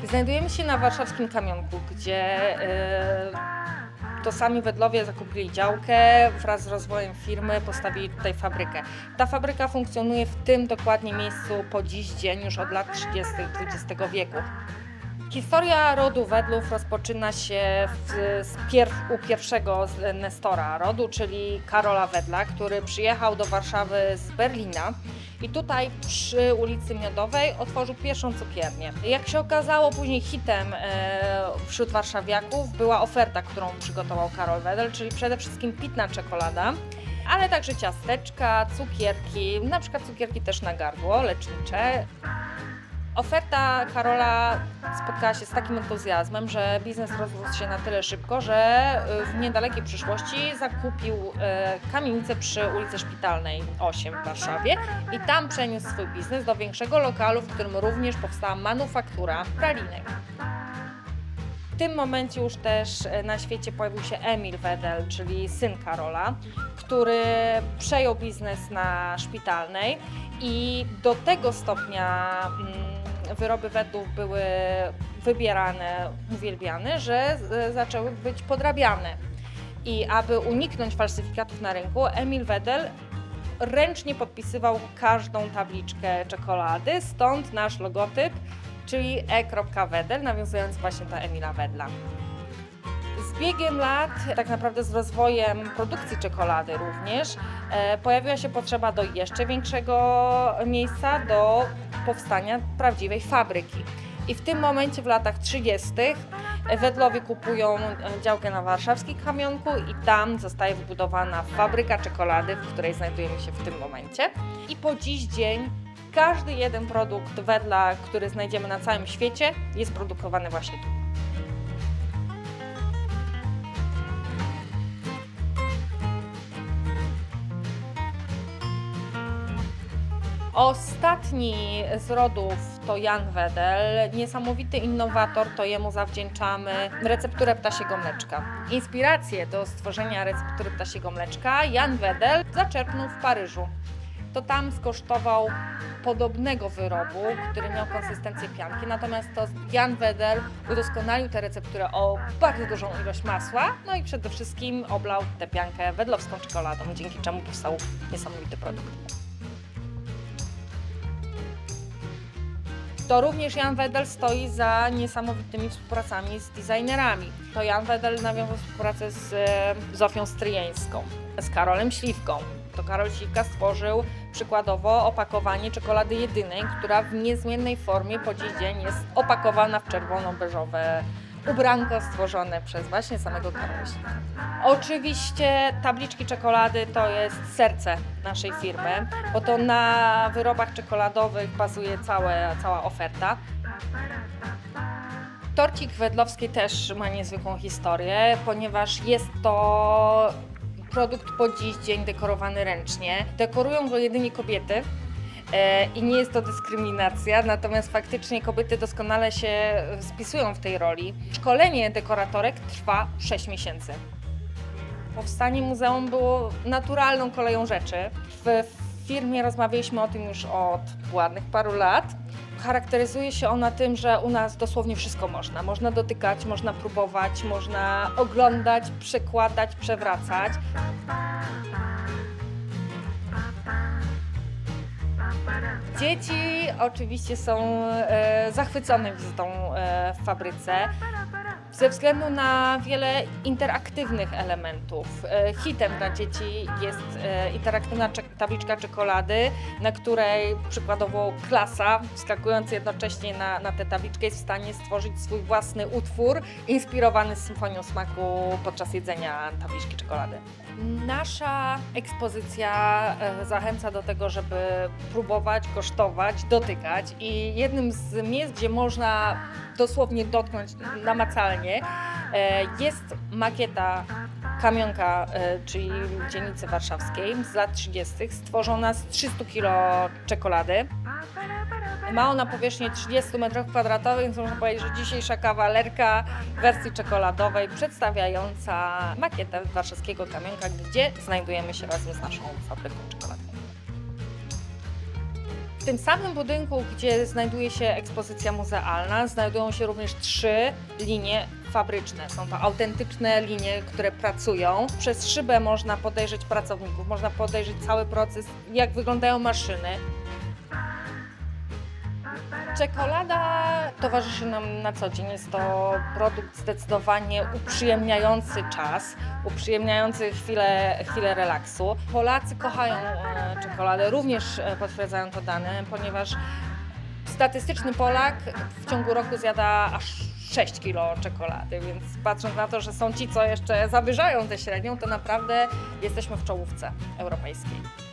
Znajdujemy się na warszawskim Kamionku, gdzie to sami Wedlowie zakupili działkę, wraz z rozwojem firmy postawili tutaj fabrykę. Ta fabryka funkcjonuje w tym dokładnie miejscu po dziś dzień, już od lat 30. XX wieku. Historia rodu Wedlów rozpoczyna się u pierwszego nestora rodu, czyli Karola Wedla, który przyjechał do Warszawy z Berlina i tutaj przy ulicy Miodowej otworzył pierwszą cukiernię. Jak się okazało, później hitem wśród warszawiaków była oferta, którą przygotował Karol Wedel, czyli przede wszystkim pitna czekolada, ale także ciasteczka, cukierki, na przykład cukierki też na gardło, lecznicze. Oferta Karola spotkała się z takim entuzjazmem, że biznes rozrósł się na tyle szybko, że w niedalekiej przyszłości zakupił kamienicę przy ulicy Szpitalnej 8 w Warszawie i tam przeniósł swój biznes do większego lokalu, w którym również powstała manufaktura pralinek. W tym momencie już też na świecie pojawił się Emil Wedel, czyli syn Karola, który przejął biznes na Szpitalnej i do tego stopnia wyroby Wedlów były wybierane, uwielbiane, że zaczęły być podrabiane. I aby uniknąć falsyfikatów na rynku, Emil Wedel ręcznie podpisywał każdą tabliczkę czekolady, stąd nasz logotyp, czyli e.Wedel, nawiązując właśnie do Emila Wedla. Z biegiem lat, tak naprawdę z rozwojem produkcji czekolady również, pojawiła się potrzeba do jeszcze większego miejsca, do powstania prawdziwej fabryki. I w tym momencie, w latach 30. Wedlowie kupują działkę na warszawskim Kamionku i tam zostaje wybudowana fabryka czekolady, w której znajdujemy się w tym momencie. I po dziś dzień każdy jeden produkt Wedla, który znajdziemy na całym świecie, jest produkowany właśnie tu. Ostatni z rodów to Jan Wedel, niesamowity innowator, to jemu zawdzięczamy recepturę ptasiego mleczka. Inspirację do stworzenia receptury ptasiego mleczka Jan Wedel zaczerpnął w Paryżu. To tam skosztował podobnego wyrobu, który miał konsystencję pianki, natomiast to Jan Wedel udoskonalił tę recepturę o bardzo dużą ilość masła, no i przede wszystkim oblał tę piankę wedlowską czekoladą, dzięki czemu powstał niesamowity produkt. To również Jan Wedel stoi za niesamowitymi współpracami z designerami. To Jan Wedel nawiązał współpracę z Zofią Stryjeńską, z Karolem Śliwką. To Karol Śliwka stworzył przykładowo opakowanie czekolady jedynej, która w niezmiennej formie po dziś dzień jest opakowana w czerwono-beżowe ubranko stworzone przez właśnie samego Karola Śliwka. Oczywiście tabliczki czekolady to jest serce naszej firmy, bo to na wyrobach czekoladowych bazuje cała oferta. Torcik wedlowski też ma niezwykłą historię, ponieważ jest to produkt po dziś dzień dekorowany ręcznie. Dekorują go jedynie kobiety i nie jest to dyskryminacja, natomiast faktycznie kobiety doskonale się spisują w tej roli. Szkolenie dekoratorek trwa 6 miesięcy. Powstanie muzeum było naturalną koleją rzeczy. W firmie rozmawialiśmy o tym już od ładnych paru lat. Charakteryzuje się ona tym, że u nas dosłownie wszystko można. Można dotykać, można próbować, można oglądać, przekładać, przewracać. Dzieci oczywiście są zachwycone wizytą w fabryce ze względu na wiele interaktywnych elementów. Hitem dla dzieci jest interaktywna tabliczka czekolady, na której przykładowo klasa, wskakując jednocześnie na tę tabliczkę, jest w stanie stworzyć swój własny utwór inspirowany symfonią smaku podczas jedzenia tabliczki czekolady. Nasza ekspozycja zachęca do tego, żeby próbować, kosztować, dotykać i jednym z miejsc, gdzie można dosłownie dotknąć namacalnie, jest makieta Kamionka, czyli dzielnicy warszawskiej z lat 30., stworzona z 300 kg czekolady. Ma ona powierzchnię 30 m2, więc można powiedzieć, że dzisiejsza kawalerka w wersji czekoladowej przedstawiająca makietę warszawskiego Kamionka, gdzie znajdujemy się razem z naszą fabryką czekolady. W tym samym budynku, gdzie znajduje się ekspozycja muzealna, znajdują się również 3 linie fabryczne. Są to autentyczne linie, które pracują. Przez szybę można podejrzeć pracowników, można podejrzeć cały proces, jak wyglądają maszyny. Czekolada towarzyszy nam na co dzień. Jest to produkt zdecydowanie uprzyjemniający czas, uprzyjemniający chwilę relaksu. Polacy kochają czekoladę, również potwierdzają to dane, ponieważ statystyczny Polak w ciągu roku zjada aż 6 kilo czekolady, więc patrząc na to, że są ci, co jeszcze zawyżają tę średnią, to naprawdę jesteśmy w czołówce europejskiej.